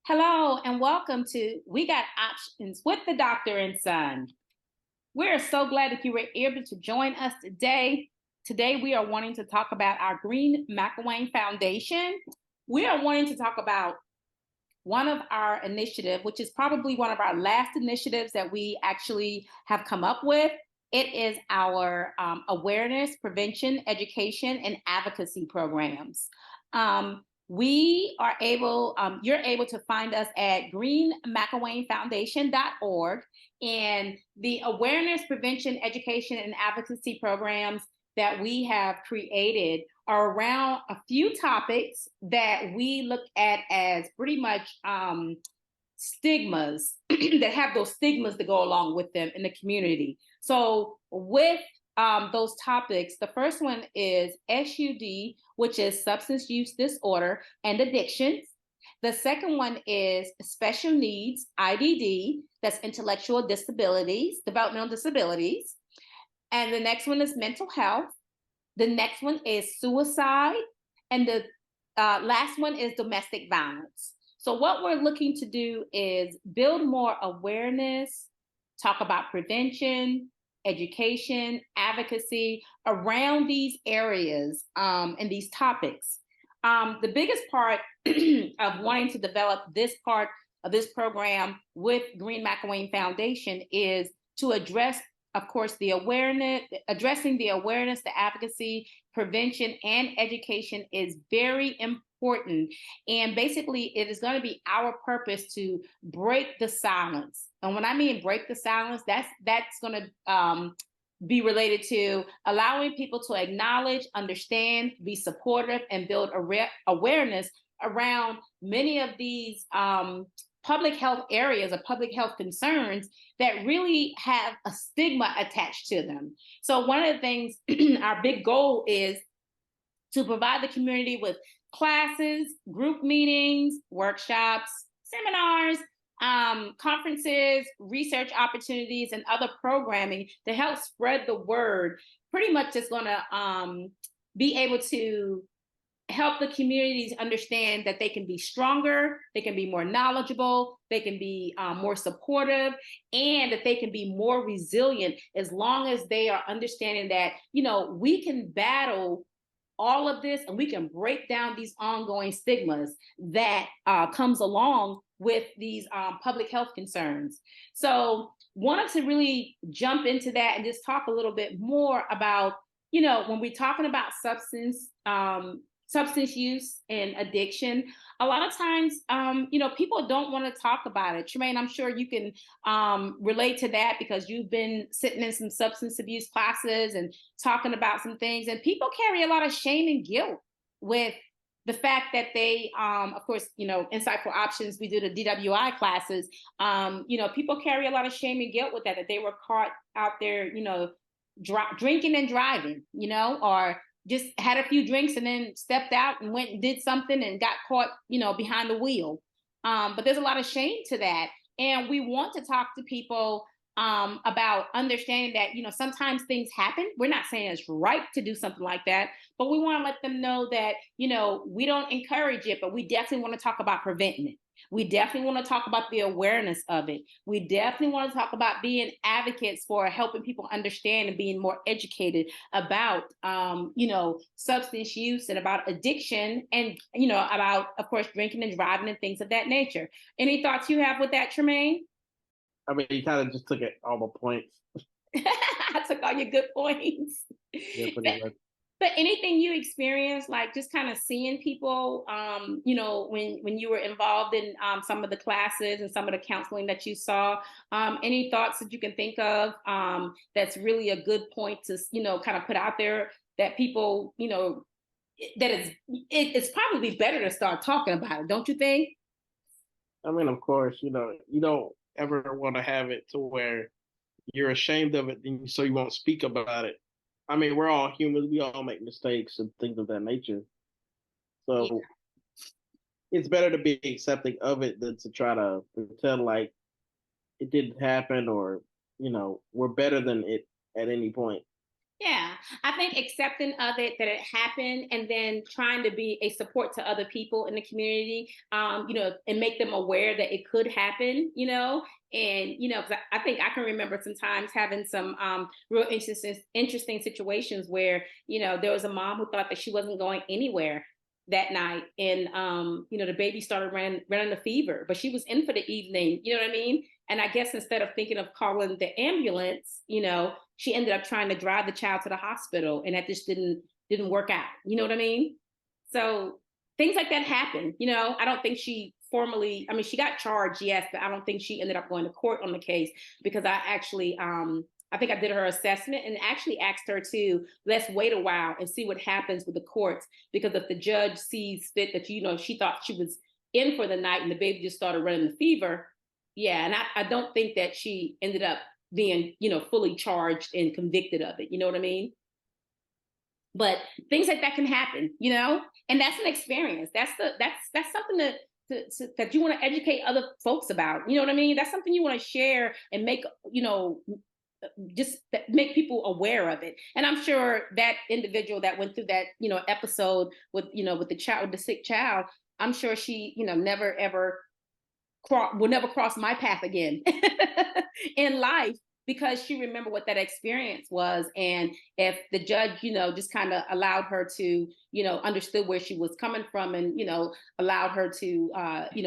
Hello and welcome to We Got Options with the Doctor and Son. We're so glad that you were able to join us today. Today we are wanting to talk about our Greene McIlwaine Foundation. We are wanting to talk about one of our initiatives, which is probably one of our last initiatives that we actually have come up with. It is our awareness, prevention, education, and advocacy programs. We are able, you're able to find us at greenemcilwainefoundation.org, and the awareness, prevention, education, and advocacy programs that we have created are around a few topics that we look at as pretty much stigmas that have those stigmas that go along with them in the community. So with those topics, the first one is SUD, which is substance use disorder and addictions. The second one is special needs, IDD, that's intellectual disabilities, developmental disabilities. And the next one is mental health. The next one is suicide. And the last one is domestic violence. So what we're looking to do is build more awareness, talk about prevention, education, advocacy around these areas and these topics. The biggest part of wanting to develop this part of this program with Greene McIlwaine Foundation is to address, of course, the awareness, addressing the awareness, the advocacy, prevention, and education is very important. And basically, it is going to be our purpose to break the silence. And when I mean break the silence, that's going to be related to allowing people to acknowledge, understand, be supportive, and build awareness around many of these public health areas or public health concerns that really have a stigma attached to them. So one of the things, our big goal is to provide the community with classes, group meetings, workshops, seminars, conferences, research opportunities, and other programming to help spread the word. Pretty much just going to be able to help the communities understand that they can be stronger, they can be more knowledgeable, they can be more supportive, and that they can be more resilient as long as they are understanding that, you know, we can battle all of this and we can break down these ongoing stigmas that comes along with these public health concerns. So wanted to really jump into that and just talk a little bit more about, you know, when we're talking about substance use and addiction, a lot of times, you know, people don't want to talk about it. Tremaine, I'm sure you can relate to that because you've been sitting in some substance abuse classes and talking about some things, and people carry a lot of shame and guilt with the fact that they, of course, you know, Insightful Options, we do the DWI classes, you know, people carry a lot of shame and guilt with that they were caught out there, you know, drinking and driving, you know, or just had a few drinks and then stepped out and went and did something and got caught, you know, behind the wheel. But there's a lot of shame to that. And we want to talk to people about understanding that, you know, sometimes things happen. We're not saying it's right to do something like that, but we want to let them know that, you know, we don't encourage it, but we definitely want to talk about preventing it. We definitely want to talk about the awareness of it. We definitely want to talk about being advocates for helping people understand and being more educated about, you know, substance use and about addiction and, you know, about, of course, drinking and driving and things of that nature. Any thoughts you have with that, Tremaine? I mean, you kind of just took it all the points. I took all your good points. Yeah, pretty much. But anything you experienced, like just kind of seeing people, you know, when you were involved in some of the classes and some of the counseling that you saw, any thoughts that you can think of that's really a good point to, you know, kind of put out there that people, you know, that it's probably better to start talking about it, don't you think? I mean, of course, you know, you don't ever want to have it to where you're ashamed of it, and so you won't speak about it. I mean, we're all humans. We all make mistakes and things of that nature. Yeah. So it's better to be accepting of it than to try to pretend like it didn't happen or, you know, we're better than it at any point. Yeah, I think accepting of it that it happened, and then trying to be a support to other people in the community, and make them aware that it could happen, and 'cause I think I can remember sometimes having some real interesting situations where there was a mom who thought that she wasn't going anywhere that night, and the baby started running a fever, but she was in for the evening. You know what I mean? And I guess instead of thinking of calling the ambulance, she ended up trying to drive the child to the hospital, and that just didn't work out. You know what I mean? So things like that happen. I don't think she formally. I mean, she got charged, yes, but I don't think she ended up going to court on the case, because I actually. I think I did her assessment and actually asked her to, let's wait a while and see what happens with the courts, because if the judge sees fit that she thought she was in for the night and the baby just started running the fever, yeah, and I don't think that she ended up being, fully charged and convicted of it. You know what I mean? But things like that can happen, and that's an experience. That's something that you want to educate other folks about. You know what I mean? That's something you want to share and make, just make people aware of it. And I'm sure that individual that went through that, episode with the child, with the sick child, I'm sure she, never ever will never cross my path again in life, because she remembered what that experience was. And if the judge, just kind of allowed her to, understood where she was coming from, and, allowed her to,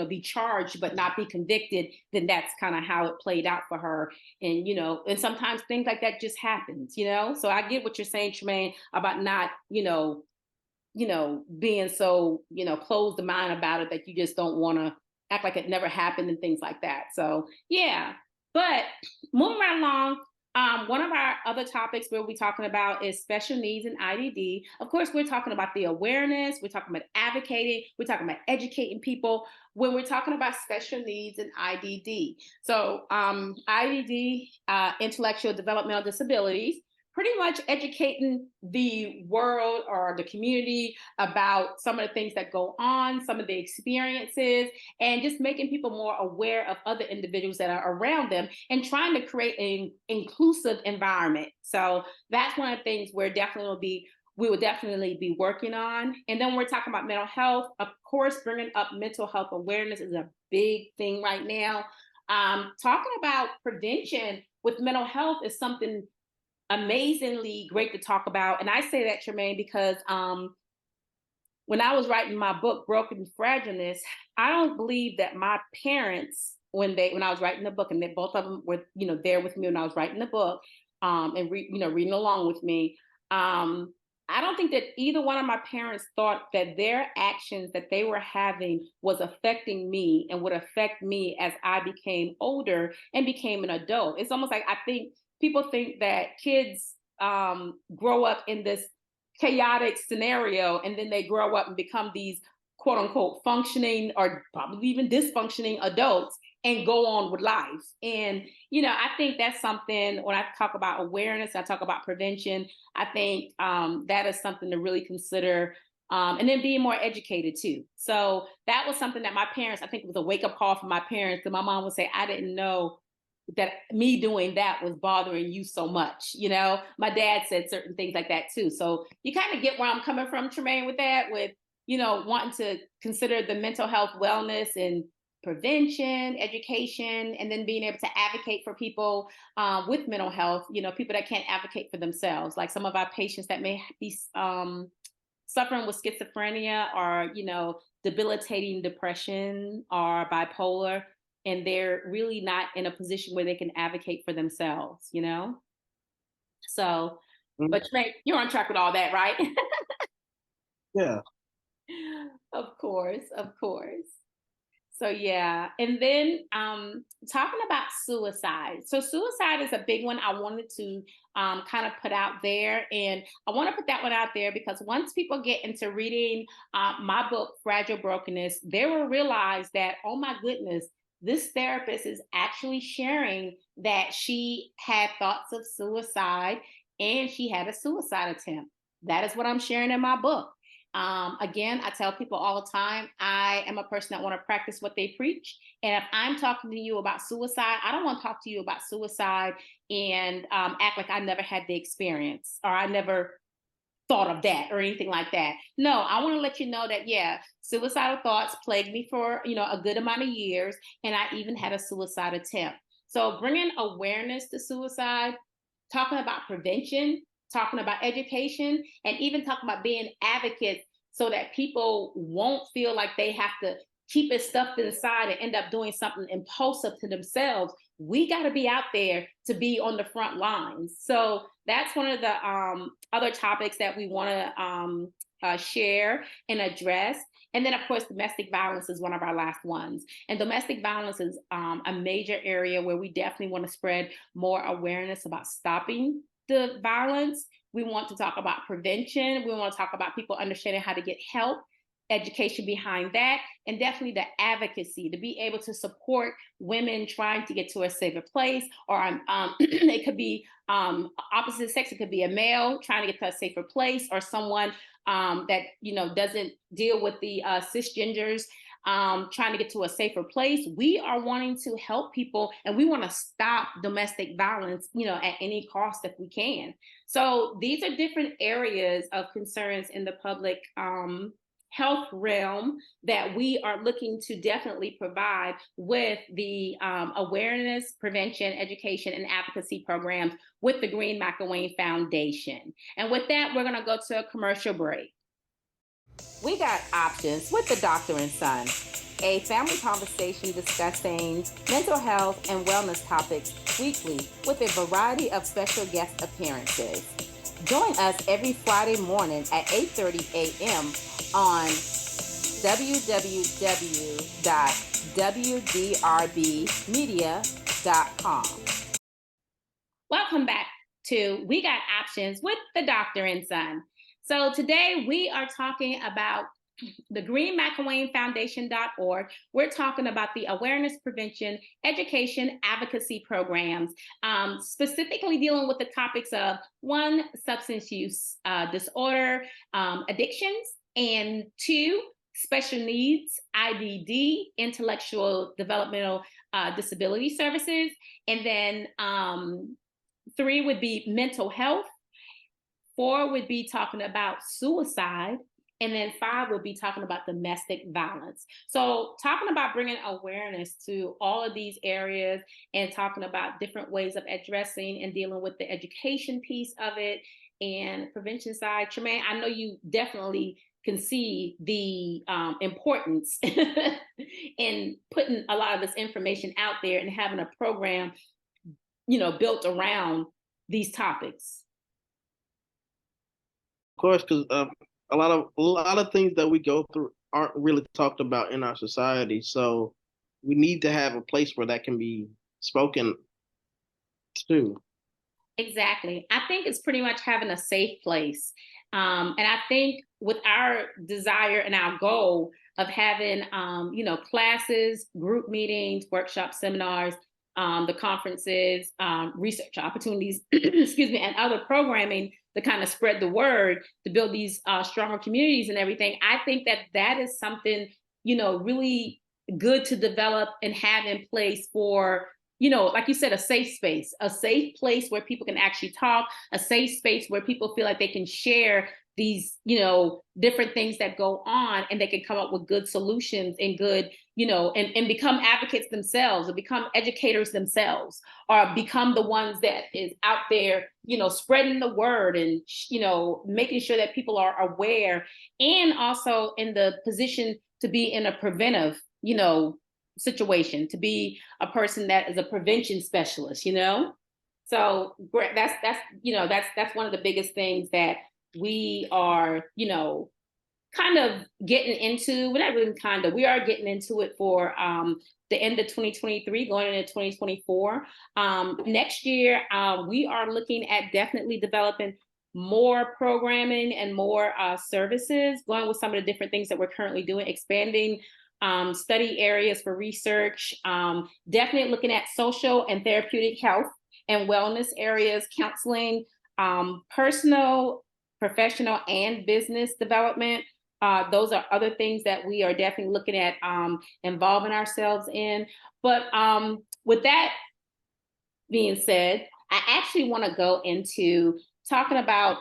be charged but not be convicted, then that's kind of how it played out for her. And, and sometimes things like that just happens, So I get what you're saying, Tremaine, about not, being so, closed the mind about it, that you just don't want to act like it never happened and things like that. So yeah, but moving right along, one of our other topics we'll be talking about is special needs and IDD. Of course, we're talking about the awareness, we're talking about advocating, we're talking about educating people when we're talking about special needs and IDD. So IDD, intellectual developmental disabilities, pretty much educating the world or the community about some of the things that go on, some of the experiences, and just making people more aware of other individuals that are around them, and trying to create an inclusive environment. So that's one of the things we will definitely be working on. And then we're talking about mental health. Of course, bringing up mental health awareness is a big thing right now. Talking about prevention with mental health is something amazingly great to talk about. And I say that, Tremaine, because when I was writing my book, Broken Fragileness, I don't believe that my parents, when I was writing the book, and they both of them were, there with me when I was writing the book, and reading along with me. I don't think that either one of my parents thought that their actions that they were having was affecting me and would affect me as I became older and became an adult. It's almost like, I think people think that kids grow up in this chaotic scenario, and then they grow up and become these quote unquote functioning or probably even dysfunctioning adults and go on with life. And, I think that's something, when I talk about awareness, I talk about prevention, I think that is something to really consider. And then being more educated too. So that was something that my parents, I think it was a wake up call for my parents, because my mom would say, I didn't know that me doing that was bothering you so much. My dad said certain things like that too. So you kind of get where I'm coming from, Tremaine, with that, with, wanting to consider the mental health wellness and prevention, education, and then being able to advocate for people with mental health, people that can't advocate for themselves, like some of our patients that may be suffering with schizophrenia, or, debilitating depression or bipolar, and they're really not in a position where they can advocate for themselves, So, but you're on track with all that, right? Yeah. Of course, of course. So yeah, and then talking about suicide. So suicide is a big one I wanted to kind of put out there, and I want to put that one out there because once people get into reading my book, Fragile Brokenness, they will realize that, oh my goodness, this therapist is actually sharing that she had thoughts of suicide and she had a suicide attempt. That is what I'm sharing in my book. Again, I tell people all the time, I am a person that want to practice what they preach. And if I'm talking to you about suicide, I don't want to talk to you about suicide and act like I never had the experience or I never thought of that or anything like that. No, I want to let you know that, yeah, suicidal thoughts plagued me for, a good amount of years. And I even had a suicide attempt. So bringing awareness to suicide, talking about prevention, talking about education, and even talking about being advocates so that people won't feel like they have to keep it stuffed inside and end up doing something impulsive to themselves. We got to be out there to be on the front lines. So that's one of the other topics that we want to share and address. And then, of course, domestic violence is one of our last ones. And domestic violence is a major area where we definitely want to spread more awareness about stopping the violence. We want to talk about prevention. We want to talk about people understanding how to get help, education behind that, and definitely the advocacy to be able to support women trying to get to a safer place. Or it could be opposite sex. It could be a male trying to get to a safer place, or someone that doesn't deal with the cisgenders trying to get to a safer place. We are wanting to help people, and we want to stop domestic violence, at any cost if we can. So these are different areas of concerns in the public health realm that we are looking to definitely provide with the awareness, prevention, education, and advocacy programs with the Greene McIlwaine Foundation. And with that, we're going to go to a commercial break. We got options with the Doctor and Son, a family conversation discussing mental health and wellness topics weekly with a variety of special guest appearances. Join us every Friday morning at 8:30 a.m. on www.wdrbmedia.com. Welcome back to We Got Options with the Doctor and Son. So today we are talking about the Greene McIlwaine Foundation.org. We're talking about the awareness, prevention, education, advocacy programs, specifically dealing with the topics of 1, substance use disorder, addictions, and 2, special needs, IDD, intellectual developmental disability services, and then 3 would be mental health, 4 would be talking about suicide, and then 5 would be talking about domestic violence. So talking about bringing awareness to all of these areas and talking about different ways of addressing and dealing with the education piece of it and prevention side. Tremaine, I know you definitely can see the importance in putting a lot of this information out there and having a program, built around these topics. Of course, because a lot of things that we go through aren't really talked about in our society. So we need to have a place where that can be spoken to. Exactly. I think it's pretty much having a safe place. And I think with our desire and our goal of having, classes, group meetings, workshops, seminars, the conferences, research opportunities, excuse me, and other programming to kind of spread the word to build these stronger communities and everything. I think that is something, really good to develop and have in place for, like you said, a safe place where people can actually talk, a safe space where people feel like they can share these, different things that go on, and they can come up with good solutions and good, and become advocates themselves, or become educators themselves, or become the ones that is out there, spreading the word and, making sure that people are aware, and also in the position to be in a preventive, situation, to be a person that is a prevention specialist, So that's one of the biggest things that we are, kind of getting into. We're not really kind of, we are getting into it for the end of 2023, going into 2024. Next year, we are looking at definitely developing more programming and more services, going with some of the different things that we're currently doing, expanding study areas for research, definitely looking at social and therapeutic health and wellness areas, counseling, personal, professional, and business development, Those are other things that we are definitely looking at involving ourselves in. But with that being said, I actually want to go into talking about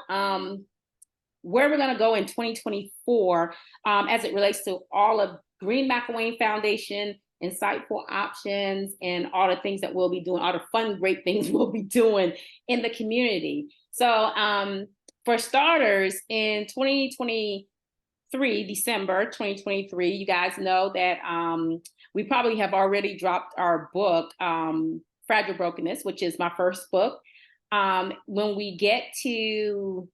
where we're going to go in 2024 as it relates to all of Greene McIlwaine Foundation, insightful options, and all the things that we'll be doing, all the fun, great things we'll be doing in the community. So for starters, in 2023, December 2023, you guys know that we probably have already dropped our book, Fragile Brokenness, which is my first book. When we get to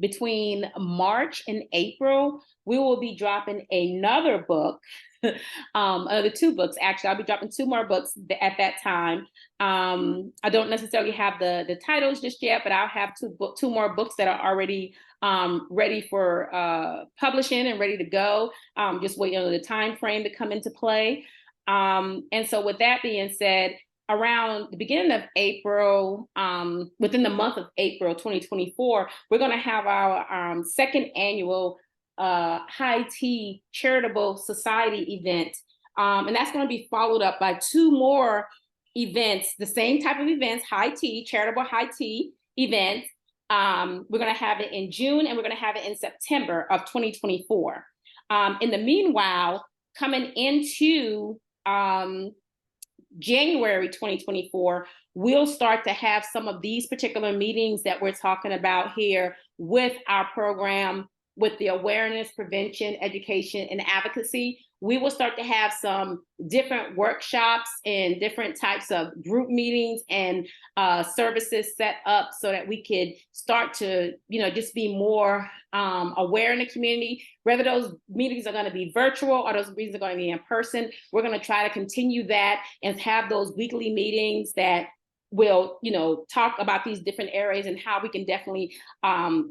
between March and April, we will be dropping another book, the two books, actually. I'll be dropping two more books at that time. I don't necessarily have the titles just yet, but I'll have two more books that are already ready for publishing and ready to go. Just waiting on the time frame to come into play. And so with that being said, around the beginning of April, within the month of April 2024, we're going to have our second annual High Tea Charitable Society event. And that's going to be followed up by two more events, the same type of events, high tea, charitable high tea events. We're going to have it in June and we're going to have it in September of 2024. In the meanwhile, coming into January 2024, we'll start to have some of these particular meetings that we're talking about here with our program, with the awareness, prevention, education, and advocacy. We will start to have some different workshops and different types of group meetings and services set up so that we could start to, just be more aware in the community. Whether those meetings are going to be virtual or those meetings are going to be in person, we're going to try to continue that and have those weekly meetings that will, talk about these different areas and how we can definitely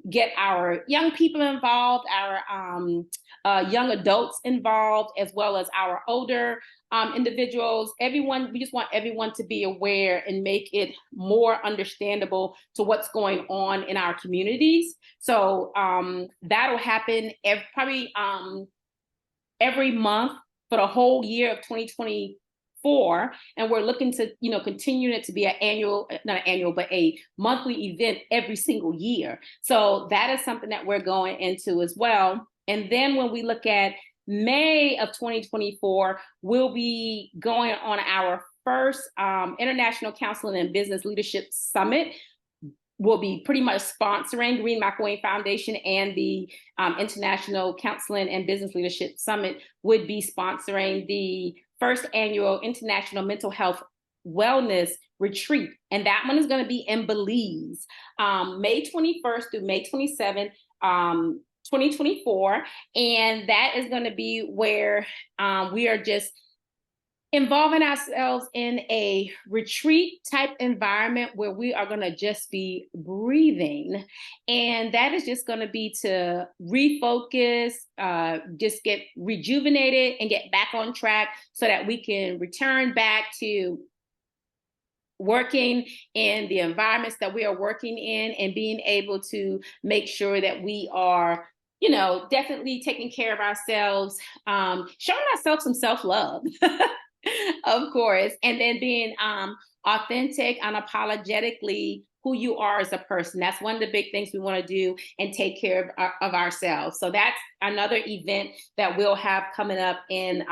get our young people involved, our young adults involved, as well as our older individuals. Everyone, we just want everyone to be aware and make it more understandable to what's going on in our communities. So that'll happen probably every month for the whole year of 2024. And we're looking to, continue it to be a monthly event every single year. So that is something that we're going into as well. And then when we look at May of 2024, we'll be going on our first International Counseling and Business Leadership Summit. We'll be pretty much sponsoring Greene McIlwaine Foundation, and the International Counseling and Business Leadership Summit would be sponsoring the first annual International Mental Health Wellness Retreat. And that one is going to be in Belize, May 21st through May 27th, 2024. And that is going to be where we are just involving ourselves in a retreat type environment where we are going to just be breathing. And that is just going to be to refocus, just get rejuvenated and get back on track so that we can return back to working in the environments that we are working in and being able to make sure that we are, definitely taking care of ourselves, showing ourselves some self-love. Of course, and then being authentic, unapologetically who you are as a person. That's one of the big things we want to do and take care of ourselves. So that's another event that we'll have coming up in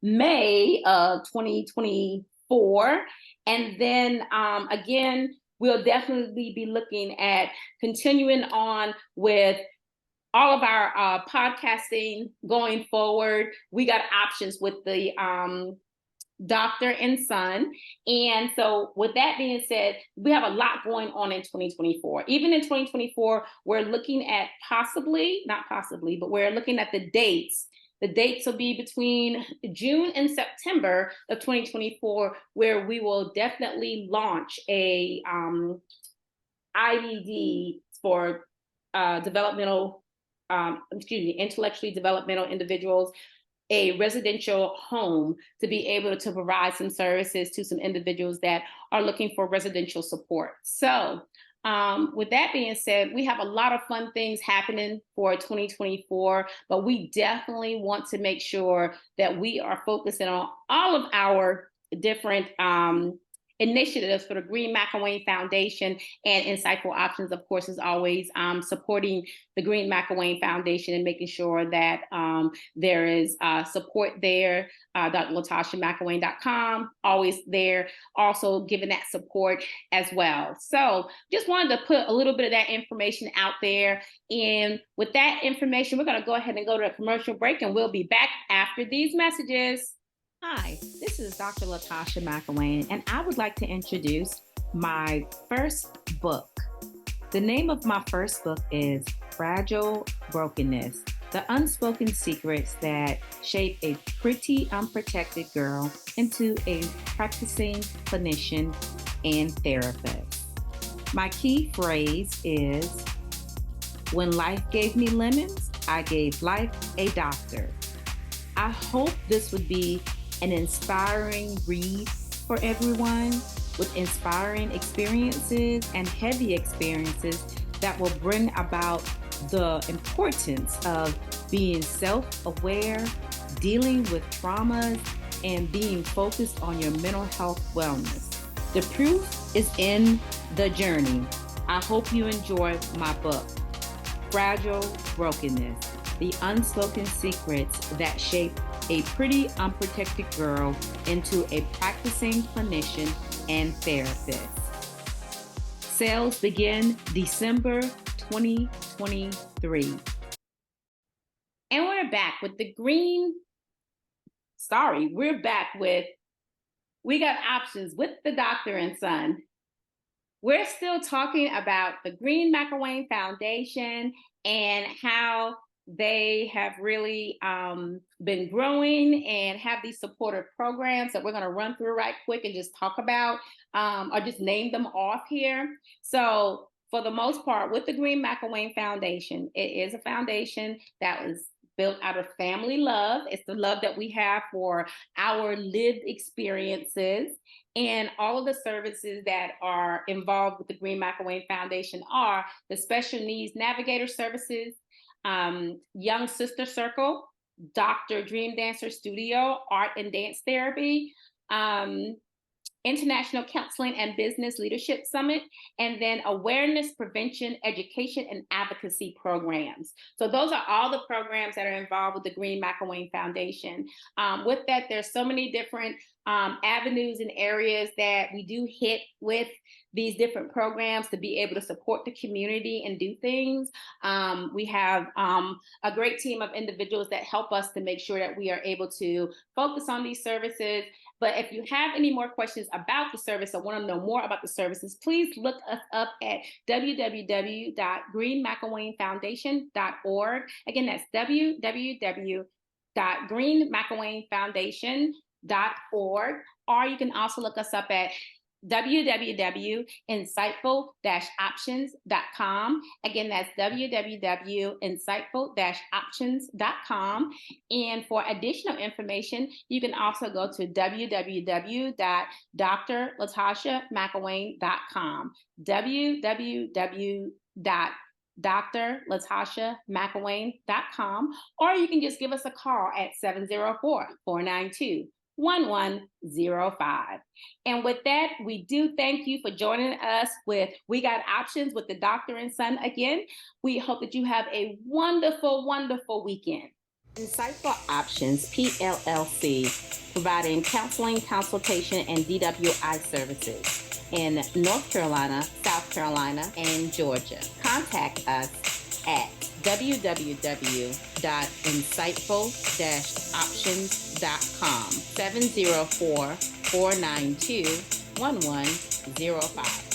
May of 2024. And then again, we'll definitely be looking at continuing on with all of our podcasting going forward. We got options with the Doctor and Son. And so with that being said, we have a lot going on in 2024. Even in 2024, we're looking at but we're looking at the dates. The dates will be between June and September of 2024, where we will definitely launch a IDD for intellectually developmental individuals, a residential home to be able to provide some services to some individuals that are looking for residential support. So With that being said, we have a lot of fun things happening for 2024, but we definitely want to make sure that we are focusing on all of our different initiatives for the Greene McIlwaine Foundation, and Insightful Options, of course, is always supporting the Greene McIlwaine Foundation and making sure that there is support there. DrLatashaMcIlwaine.com, always there, also giving that support as well. So just wanted to put a little bit of that information out there. And with that information, we're going to go ahead and go to a commercial break, and we'll be back after these messages. Hi, this is Dr. Latasha McIlwaine, and I would like to introduce my first book. The name of my first book is Fragile Brokenness: The Unspoken Secrets That Shape a Pretty Unprotected Girl into a Practicing Clinician and Therapist. My key phrase is, when life gave me lemons, I gave life a doctor. I hope this would be an inspiring read for everyone, with inspiring experiences and heavy experiences that will bring about the importance of being self-aware, dealing with traumas, and being focused on your mental health wellness. The proof is in the journey. I hope you enjoy my book, Fragile Brokenness: The Unspoken Secrets That Shape a Pretty Unprotected Girl into a Practicing Clinician and Therapist. Sales begin December 2023. And we're back with the We Got Options with the Doctor and Son. We're still talking about the Greene McIlwaine Foundation and how they have really been growing and have these supportive programs that we're going to run through right quick and just talk about, or just name them off here. So for the most part, with the Greene McIlwaine Foundation, it is a foundation that was built out of family love. It's the love that we have for our lived experiences. And all of the services that are involved with the Greene McIlwaine Foundation are the Special Needs Navigator Services, Young Sister Circle, Dr. Dream Dancer Studio, Art and Dance Therapy, International Counseling and Business Leadership Summit, and then Awareness, Prevention, Education, and Advocacy programs. So those are all the programs that are involved with the Greene McIlwaine Foundation. With that, there's so many different avenues and areas that we do hit with these different programs to be able to support the community and do things. We have a great team of individuals that help us to make sure that we are able to focus on these services. But if you have any more questions about the service or want to know more about the services, please look us up at www.greenemcilwainefoundation.org. Again, that's www.greenemcilwainefoundation.org. Or you can also look us up at www.insightful-options.com. Again, that's www.insightful-options.com. And for additional information, you can also go to www.drlatashamcilwaine.com. www.drlatashamcilwaine.com. Or you can just give us a call at 704-492-1105. And with that, we do thank you for joining us with We Got Options with the Doctor and Son again. We hope that you have a wonderful, wonderful weekend. Insightful Options, PLLC, providing counseling, consultation, and DWI services in North Carolina, South Carolina, and Georgia. Contact us at www.insightful-options.com, 704-492-1105.